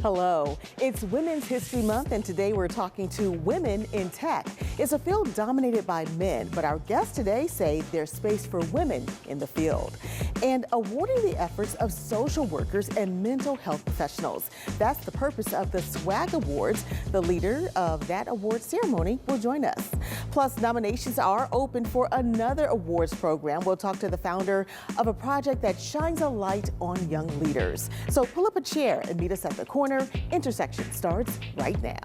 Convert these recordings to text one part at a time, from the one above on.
Hello, it's Women's History Month, and today we're talking to women in tech. It's a field dominated by men, but our guests today say there's space for women in the field. And awarding the efforts of social workers and mental health professionals. That's the purpose of the S.W.A.G Awards. The leader of that award ceremony will join us. Plus, nominations are open for another awards program. We'll talk to the founder of a project that shines a light on young leaders. So pull up a chair and meet us at the corner. Intersection starts right now.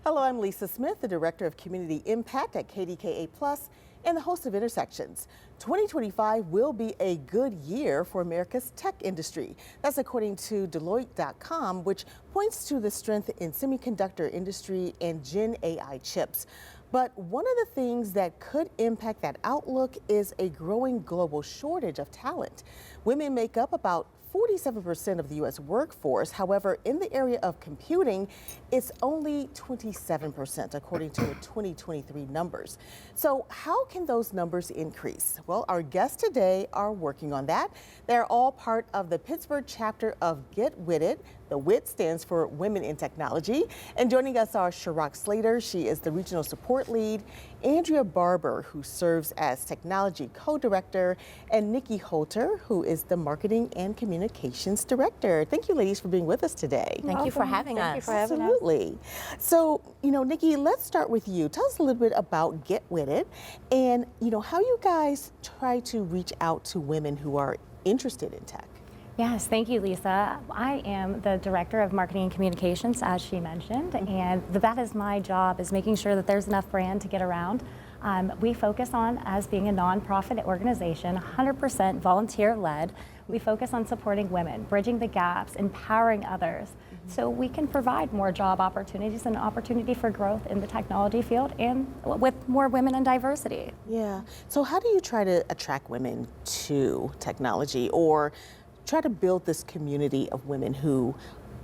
Hello, I'm Lisa Smith, the Director of Community Impact at KDKA Plus and the host of Intersections. 2025 will be a good year for America's tech industry. That's according to Deloitte.com, which points to the strength in semiconductor industry and Gen AI chips. But one of the things that could impact that outlook is a growing global shortage of talent. Women make up about 47% of the U.S. workforce. However, in the area of computing, it's only 27%, according to 2023 numbers. So how can those numbers increase? Well, our guests today are working on that. They're all part of the Pittsburgh chapter of GetWitIt. The WIT stands for Women in Technology. And joining us are Shyne Slater, she is the regional support lead, Andrea Barber, who serves as technology co-director, and Nikki Holter, who is the marketing and communications director. Thank you, ladies, for being with us today. Thank you for having us. Thank you for having us. Absolutely. So, Nikki, let's start with you. Tell us a little bit about GetWitIt and, how you guys try to reach out to women who are interested in tech. Yes, thank you, Lisa. I am the Director of Marketing and Communications, as she mentioned, and that is my job, is making sure that there's enough brand to get around. We focus on, as being a nonprofit organization, 100% volunteer-led. We focus on supporting women, bridging the gaps, empowering others, so we can provide more job opportunities and opportunity for growth in the technology field and with more women and diversity. Yeah. So how do you try to attract women to technology, or try to build this community of women who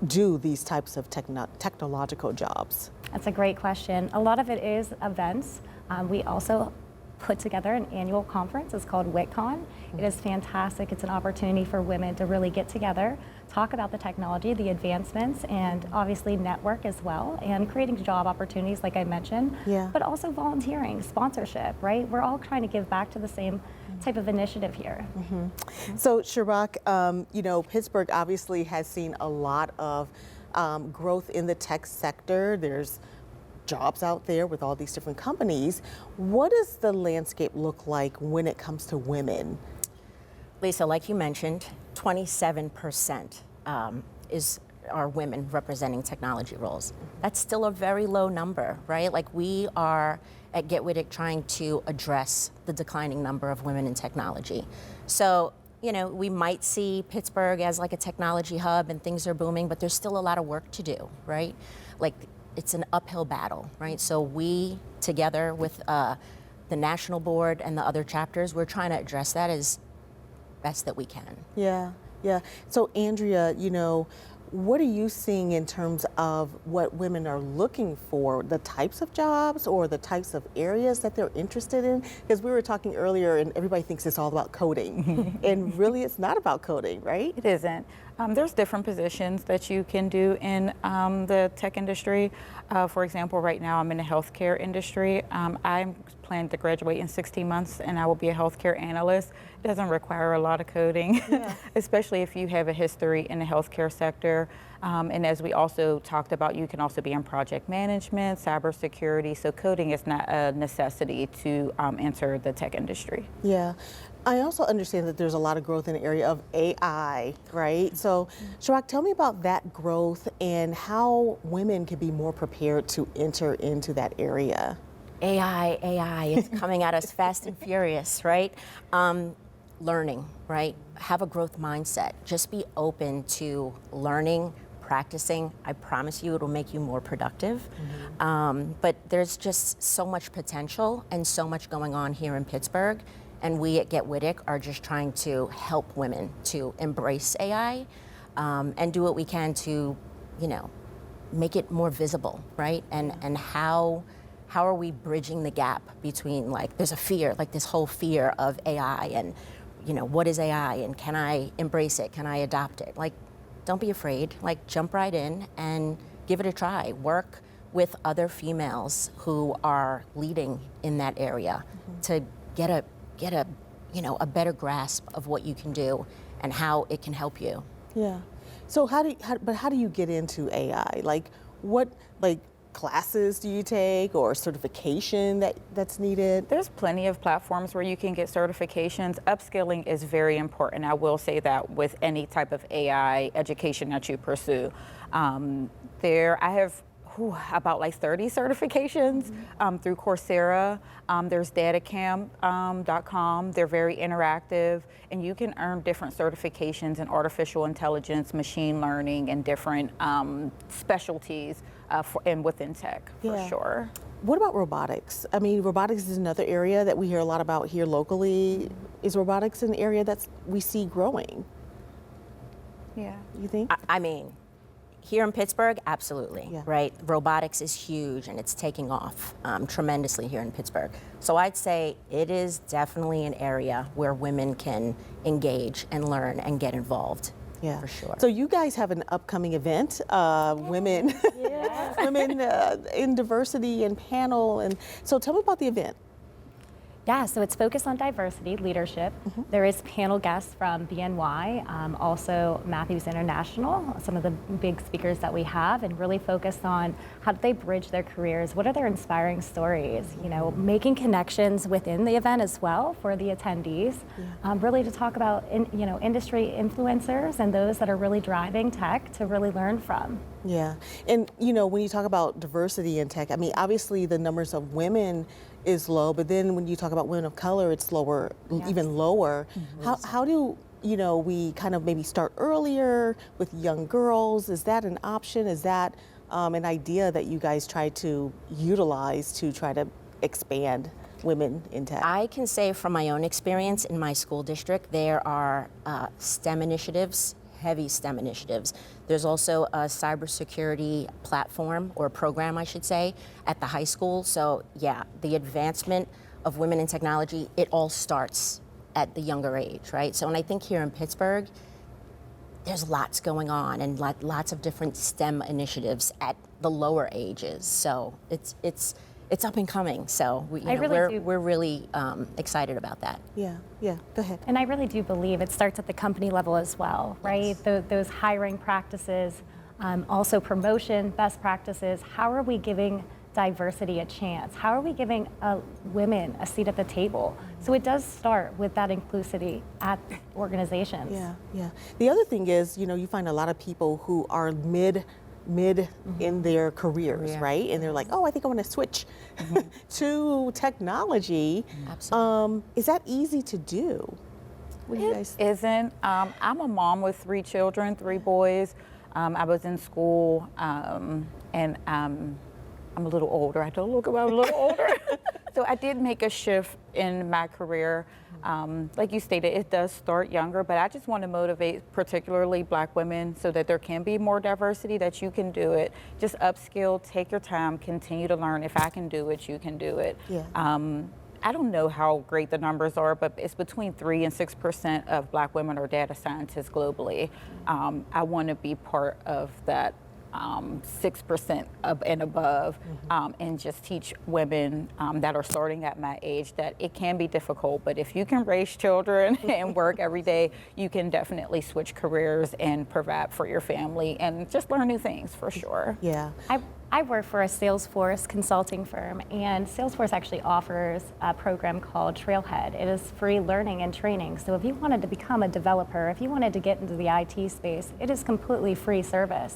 do these types of technological jobs? That's a great question. A lot of it is events. We also put together an annual conference. It's called WitCon. It is fantastic. It's an opportunity for women to really get together, talk about the technology, the advancements, and obviously network as well, and creating job opportunities, like I mentioned, but also volunteering, sponsorship, right? We're all trying to give back to the same type of initiative here. So, Shyne, Pittsburgh obviously has seen a lot of growth in the tech sector. There's jobs out there with all these different companies. What does the landscape look like when it comes to women? Lisa, like you mentioned, 27% are women representing technology roles. That's still a very low number, right? Like, we are at GetWitIt trying to address the declining number of women in technology. So, we might see Pittsburgh as like a technology hub and things are booming, but there's still a lot of work to do, right? Like, it's an uphill battle, right? So we, together with the national board and the other chapters, we're trying to address that as best that we can. Yeah. So, Andrea, what are you seeing in terms of what women are looking for, the types of jobs or the types of areas that they're interested in? Because we were talking earlier and everybody thinks it's all about coding. And really it's not about coding, right? It isn't. There's different positions that you can do in the tech industry. For example, right now I'm in the healthcare industry. I'm planning to graduate in 16 months and I will be a healthcare analyst. It doesn't require a lot of coding, especially if you have a history in the healthcare sector. And as we also talked about, you can also be in project management, cybersecurity. So coding is not a necessity to enter the tech industry. Yeah. I also understand that there's a lot of growth in the area of AI, right? So, Shyne, tell me about that growth and women can be more prepared to enter into that area. AI, it's coming at us fast and furious, right? Learning, right? Have a growth mindset. Just be open to learning, practicing. I promise you it'll make you more productive. But there's just so much potential and so much going on here in Pittsburgh. And we at GetWitIt are just trying to help women to embrace AI and do what we can to, make it more visible, right? And how are we bridging the gap between, like, there's a fear, like this whole fear of AI, and what is AI, and can I embrace it? Can I adopt it? Like, don't be afraid. Like, jump right in and give it a try. Work with other females who are leading in that area to get a a better grasp of what you can do and how it can help you. Yeah. So how do you get into AI? Like, what classes do you take, or certification that's needed? There's plenty of platforms where you can get certifications. Upskilling is very important. I will say that with any type of AI education that you pursue. I have about like 30 certifications through Coursera. There's datacamp.com. They're very interactive, and you can earn different certifications in artificial intelligence, machine learning, and different specialties and within tech, for sure. What about robotics? I mean, robotics is another area that we hear a lot about here locally. Is robotics an area that we see growing? Yeah. You think? I mean, here in Pittsburgh, absolutely, Yeah. right? Robotics is huge, and it's taking off tremendously here in Pittsburgh. So I'd say it is definitely an area where women can engage and learn and get involved. Yeah, for sure. So you guys have an upcoming event, women, women in diversity and panel, and so tell me about the event. Yeah, so it's focused on diversity, leadership. There is panel guests from BNY, also Matthews International, some of the big speakers that we have, and really focused on how do they bridge their careers, what are their inspiring stories, making connections within the event as well for the attendees, really to talk about industry influencers and those that are really driving tech to really learn from. Yeah, and when you talk about diversity in tech, I mean, obviously the numbers of women is low, but then when you talk about women of color, it's lower, even lower. How do we kind of maybe start earlier with young girls? Is that an option? Is that an idea that you guys try to utilize to try to expand women in tech? I can say from my own experience in my school district, there are STEM initiatives, heavy STEM initiatives. There's also a cybersecurity platform, or program I should say, at the high school. So yeah, the advancement of women in technology, it all starts at the younger age, right? So, and I think here in Pittsburgh, there's lots going on, and lots of different STEM initiatives at the lower ages. So it's up and coming. So we're really excited about that. Yeah, go ahead. And I really do believe it starts at the company level as well, right? Yes. Those hiring practices, also promotion, best practices. How are we giving diversity a chance? How are we giving women a seat at the table? So it does start with that inclusivity at organizations. Yeah. The other thing is, you find a lot of people who are mid in their careers, right? And they're like, oh, I think I want to switch to technology. Absolutely. Is that easy to do? What do you guys think? Isn't. I'm a mom with 3 children, 3 boys. I was in school, and I'm a little older. I don't look about a little older. So I did make a shift in my career. Like you stated, it does start younger, but I just want to motivate particularly Black women so that there can be more diversity, that you can do it. Just upskill, take your time, continue to learn. If I can do it, you can do it. Yeah. I don't know how great the numbers are, but it's between 3 and 6% of Black women are data scientists globally. I want to be part of that 6% and above, and just teach women that are starting at my age that it can be difficult, but if you can raise children and work every day, you can definitely switch careers and provide for your family and just learn new things, for sure. Yeah. I work for a Salesforce consulting firm, and Salesforce actually offers a program called Trailhead. It is free learning and training. So if you wanted to become a developer, if you wanted to get into the IT space, it is completely free service.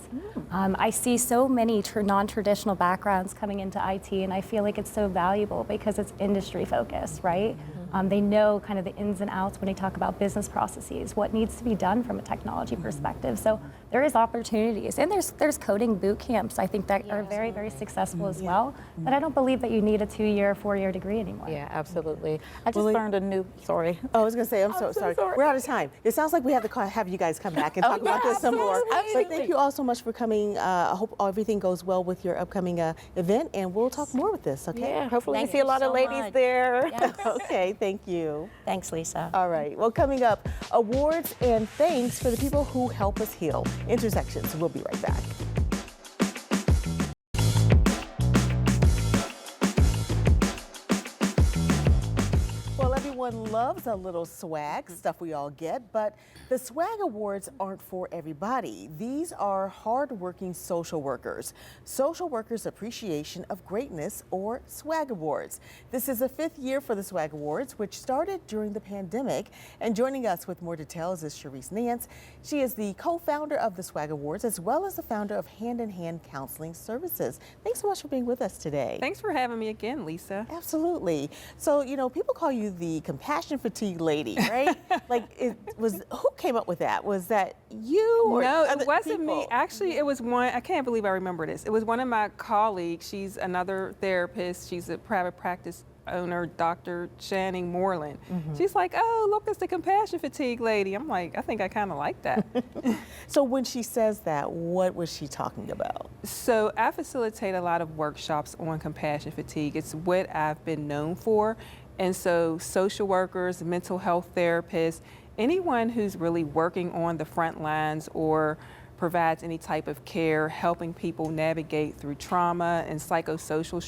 I see so many non-traditional backgrounds coming into IT, and I feel like it's so valuable because it's industry focused, right? They know kind of the ins and outs when they talk about business processes, what needs to be done from a technology perspective. So there is opportunities, and there's coding boot camps, I think, that are very, very successful as well. But I don't believe that you need a 2-year, 4-year degree anymore. Yeah, absolutely. I just learned a new, sorry. Oh, I was going to say, I'm so sorry. We're out of time. It sounds like we have to have you guys come back and talk about this some more. But thank you all so much for coming. I hope everything goes well with your upcoming event, and we'll talk more with this, okay? Yeah, hopefully Thank we see a lot you of so ladies much. there. Yes. Okay, thank you. Thanks, Lisa. All right, well, coming up, awards and thanks for the people who help us heal. Intersections, we'll be right back. Well, everyone loves a little swag, stuff we all get, but the SWAG Awards aren't for everybody. These are hardworking social workers. Social Workers Appreciation of Greatness, or SWAG Awards. This is the 5th year for the SWAG Awards, which started during the pandemic. And joining us with more details is Sharice Nance. She is the co-founder of the SWAG Awards, as well as the founder of Hand in Hand Counseling Services. Thanks so much for being with us today. Thanks for having me again, Lisa. Absolutely. So, you know, people call you the compassion fatigue lady, right? Who came up with that? Was that you or No, other it wasn't people? me. Actually, it was one, I can't believe I remember this. It was one of my colleagues. She's another therapist. She's a private practice owner, Dr. Shyne Moreland. She's like, oh, look, it's the compassion fatigue lady. I'm like, I think I kind of like that. So when she says that, what was she talking about? So I facilitate a lot of workshops on compassion fatigue. It's what I've been known for. And so social workers, mental health therapists, anyone who's really working on the front lines or provides any type of care, helping people navigate through trauma and psychosocial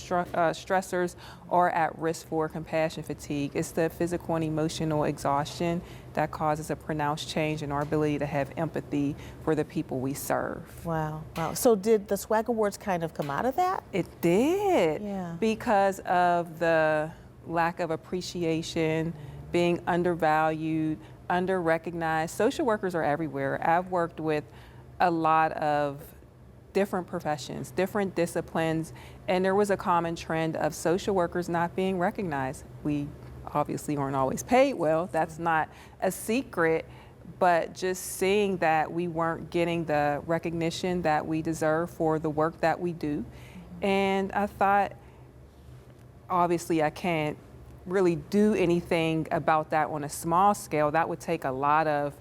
stressors are at risk for compassion fatigue. It's the physical and emotional exhaustion that causes a pronounced change in our ability to have empathy for the people we serve. Wow. Wow. So did the SWAG Awards kind of come out of that? It did. Yeah. Because of the lack of appreciation, being undervalued, under-recognized. Social workers are everywhere. I've worked with a lot of different professions, different disciplines, and there was a common trend of social workers not being recognized. We obviously aren't always paid well, that's not a secret, but just seeing that we weren't getting the recognition that we deserve for the work that we do. And I thought, obviously I can't really do anything about that on a small scale. That would take a lot of,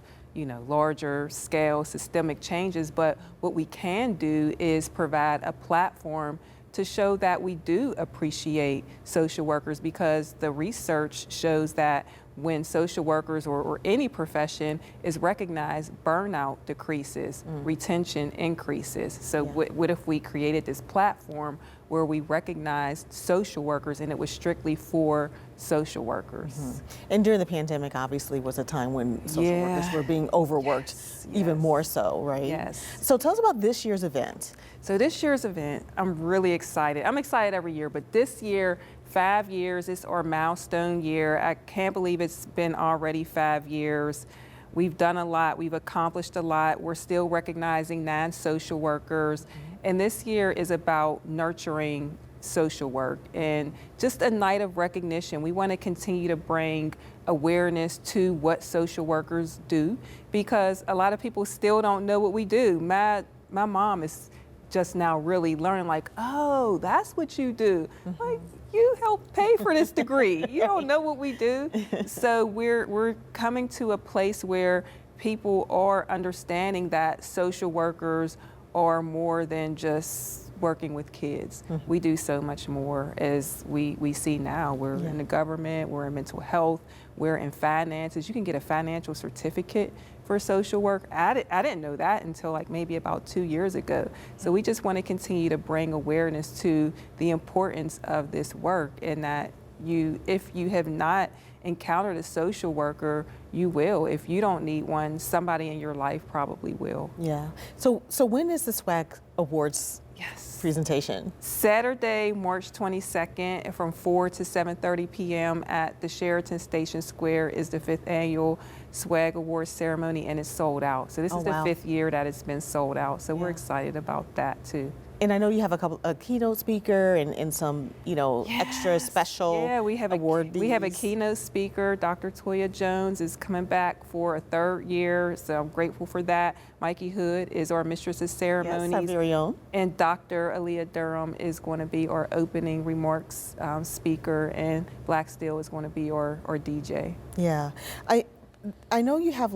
larger scale systemic changes. But what we can do is provide a platform to show that we do appreciate social workers, because the research shows that when social workers or any profession is recognized, burnout decreases, retention increases. So what if we created this platform where we recognized social workers and it was strictly for social workers? And during the pandemic, obviously, was a time when social workers were being overworked, even more so, right? Yes. So tell us about this year's event. So this year's event, I'm really excited. I'm excited every year, but this year, 5 years, it's our milestone year. I can't believe it's been already 5 years. We've done a lot, we've accomplished a lot. We're still recognizing non-social workers. And this year is about nurturing social work and just a night of recognition. We want to continue to bring awareness to what social workers do, because a lot of people still don't know what we do. My mom is just now really learning, like, oh, that's what you do. Like, you help pay for this degree. You don't know what we do. So we're coming to a place where people are understanding that social workers are more than just working with kids. We do so much more, as we see now. We're in the government, we're in mental health, we're in finances. You can get a financial certificate for social work. I didn't know that until like maybe about 2 years ago. So we just want to continue to bring awareness to the importance of this work, and that if you have not encountered a social worker, you will. If you don't need one, somebody in your life probably will. Yeah. So when is the SWAG Awards presentation? Saturday, March 22nd, from 4 to 7:30 p.m. at the Sheraton Station Square is the 5th annual SWAG Awards ceremony, and it's sold out. So this is the 5th year that it's been sold out. So we're excited about that too. And I know you have a keynote speaker and some, extra special awardees. We have a keynote speaker. Dr. Toya Jones is coming back for a 3rd year, so I'm grateful for that. Mikey Hood is our Mistress of Ceremonies. Yes, our very own. And Dr. Aaliyah Durham is going to be our opening remarks speaker, and Blacksteel is going to be our DJ. Yeah. I know you have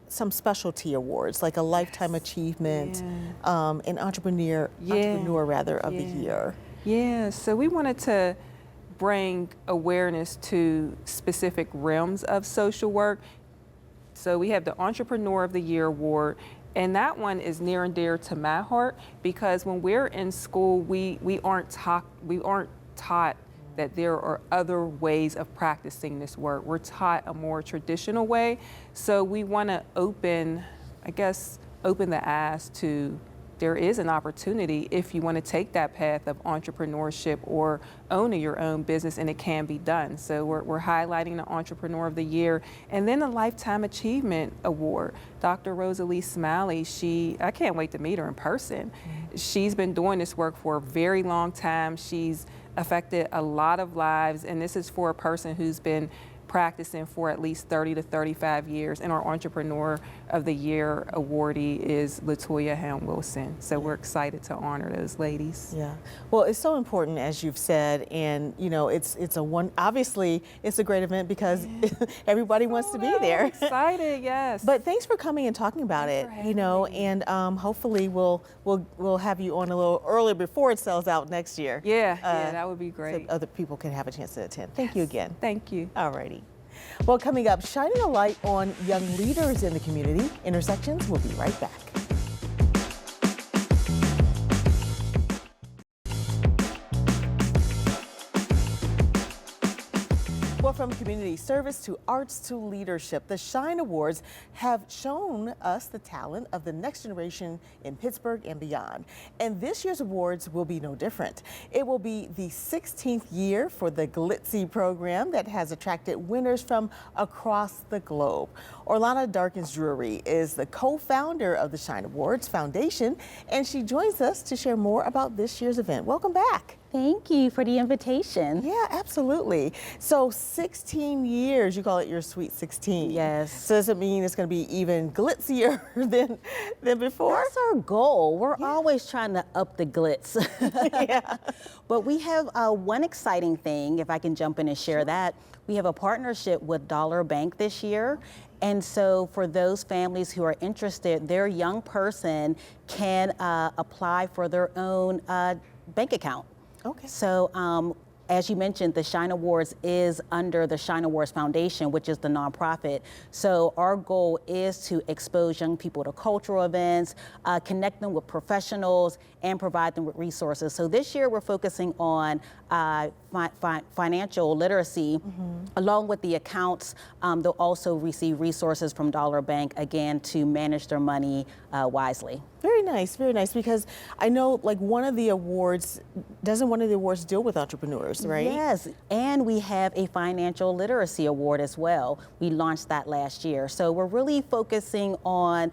some specialty awards, like a Lifetime Achievement, an Entrepreneur of the Year. Yeah, so we wanted to bring awareness to specific realms of social work. So we have the Entrepreneur of the Year award, and that one is near and dear to my heart because when we're in school, we aren't taught that there are other ways of practicing this work. We're taught a more traditional way. So we want to open the eyes to there is an opportunity if you want to take that path of entrepreneurship or owning your own business, and it can be done. So we're highlighting the Entrepreneur of the Year. And then the Lifetime Achievement Award. Dr. Rosalie Smiley, I can't wait to meet her in person. She's been doing this work for a very long time. She's affected a lot of lives, and this is for a person who's been practicing for at least 30 to 35 years. And our Entrepreneur of the Year awardee is Latoya Helm Wilson. So we're excited to honor those ladies. Yeah. Well, it's so important, as you've said, and obviously it's a great event because everybody wants to be there. Excited, yes. But thanks for coming and talking about it, and hopefully we'll have you on a little earlier before it sells out next year. Yeah, that would be great. So other people can have a chance to attend. Thank you again. Thank you. All righty. Well, coming up, shining a light on young leaders in the community. Intersections, we'll be right back. Well, from community service to arts to leadership, the Shyne Awards have shown us the talent of the next generation in Pittsburgh and beyond. And this year's awards will be no different. It will be the 16th year for the Glitzy program that has attracted winners from across the globe. Orlana Darkins-Drury is the co-founder of the Shyne Awards Foundation, and she joins us to share more about this year's event. Welcome back. Thank you for the invitation. Yeah, absolutely. So 16 years, you call it your Sweet 16. Yes. So does it mean it's going to be even glitzier than before? That's our goal. We're always trying to up the glitz. Yeah. But we have one exciting thing, if I can jump in and share that. We have a partnership with Dollar Bank this year. And so for those families who are interested, their young person can apply for their own bank account. Okay. So as you mentioned, the Shyne Awards is under the Shyne Awards Foundation, which is the nonprofit. So our goal is to expose young people to cultural events, connect them with professionals, and provide them with resources. So this year we're focusing on financial literacy, along with the accounts. They'll also receive resources from Dollar Bank, again, to manage their money wisely. Very nice, because I know one of the awards deal with entrepreneurs, right? Yes, and we have a financial literacy award as well. We launched that last year. So we're really focusing on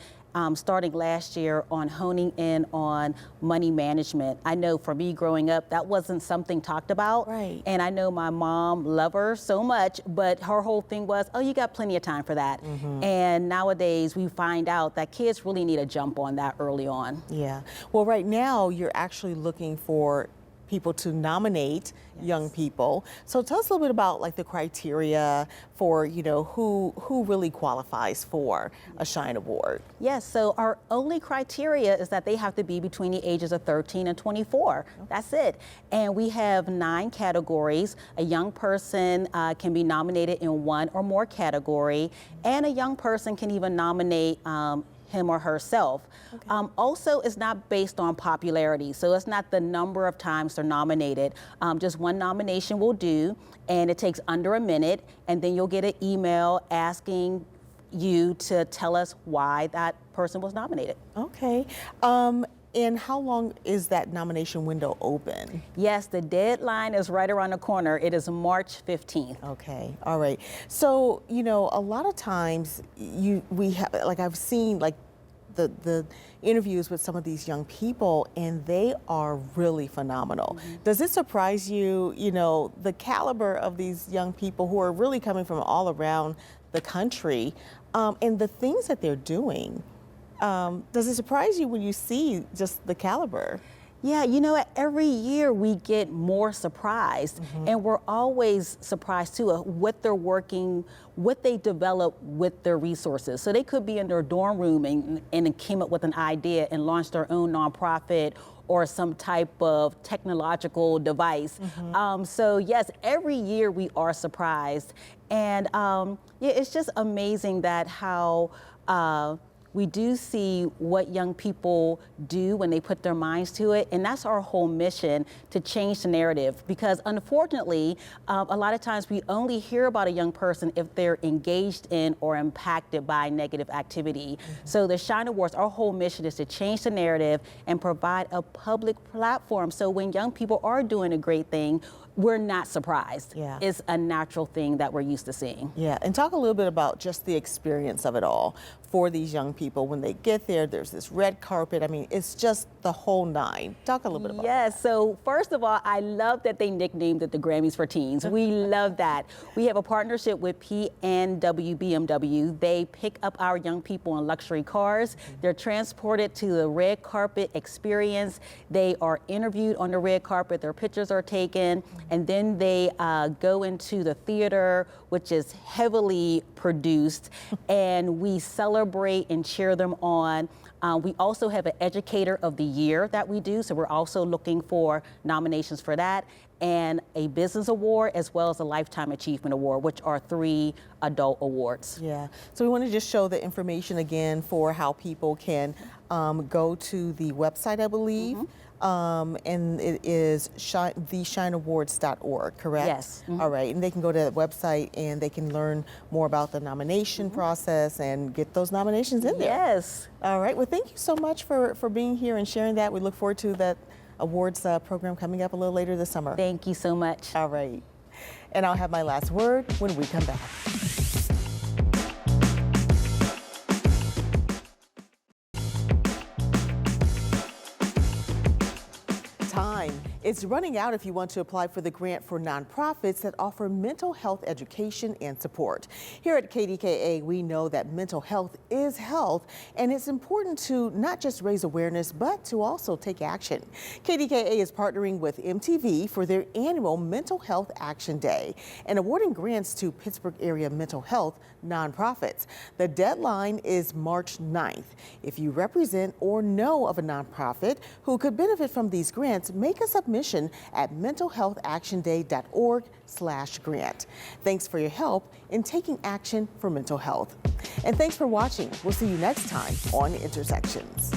starting last year on honing in on money management. I know for me growing up, that wasn't something talked about. Right. And I know my mom loved her so much, but her whole thing was, oh, you got plenty of time for that. And nowadays we find out that kids really need a jump on that early on. Yeah. Well, right now you're actually looking for people to nominate young people. So tell us a little bit about the criteria for, who really qualifies for a Shyne Award. Yes, so our only criteria is that they have to be between the ages of 13 and 24. Okay. That's it. And we have 9 categories. A young person can be nominated in one or more category, and a young person can even nominate him or herself. Okay. Also, it's not based on popularity, so it's not the number of times they're nominated. Just one nomination will do, and it takes under a minute, and then you'll get an email asking you to tell us why that person was nominated. Okay. And how long is that nomination window open? Yes, the deadline is right around the corner. It is March 15th. Okay, all right. So, a lot of times we have, I've seen the interviews with some of these young people, and they are really phenomenal. Does it surprise you, you know, the caliber of these young people who are really coming from all around the country, and the things that they're doing? Does it surprise you when you see just the caliber? Yeah, you know, every year we get more surprised, and we're always surprised too of what they're working, what they develop with their resources. So they could be in their dorm room and came up with an idea and launched their own nonprofit or some type of technological device. So yes, every year we are surprised, and yeah, it's just amazing that how we do see what young people do when they put their minds to it, and that's our whole mission, to change the narrative. Because unfortunately, a lot of times we only hear about a young person if they're engaged in or impacted by negative activity. So the Shyne Awards, our whole mission is to change the narrative and provide a public platform. So when young people are doing a great thing, we're not surprised. Yeah. It's a natural thing that we're used to seeing. Yeah, and talk a little bit about just the experience of it all for these young people. When they get there, there's this red carpet. I mean, it's just the whole nine. Talk a little bit about Yes, so first of all, I love that they nicknamed it the Grammys for Teens. We love that. We have a partnership with P&W BMW. They pick up our young people in luxury cars. They're transported to the red carpet experience. They are interviewed on the red carpet. Their pictures are taken. And then they go into the theater, which is heavily produced, and we celebrate and cheer them on. We also have an Educator of the Year that we do, so we're also looking for nominations for that, and a Business Award as well as a Lifetime Achievement Award, which are 3 adult awards. Yeah, so we want to just show the information again for how people can go to the website, I believe. And it is theshineawards.org, correct? Yes. All right, and they can go to that website and they can learn more about the nomination process and get those nominations in there. Yes. All right, well, thank you so much for being here and sharing that. We look forward to that awards program coming up a little later this summer. Thank you so much. All right, and I'll have my last word when we come back. Time. It's running out if you want to apply for the grant for nonprofits that offer mental health education and support. Here at KDKA, we know that mental health is health, and it's important to not just raise awareness, but to also take action. KDKA is partnering with MTV for their annual Mental Health Action Day and awarding grants to Pittsburgh area mental health nonprofits. The deadline is March 9th. If you represent or know of a nonprofit who could benefit from these grants, make a submission at mentalhealthactionday.org/grant. Thanks for your help in taking action for mental health. And thanks for watching. We'll see you next time on Intersections.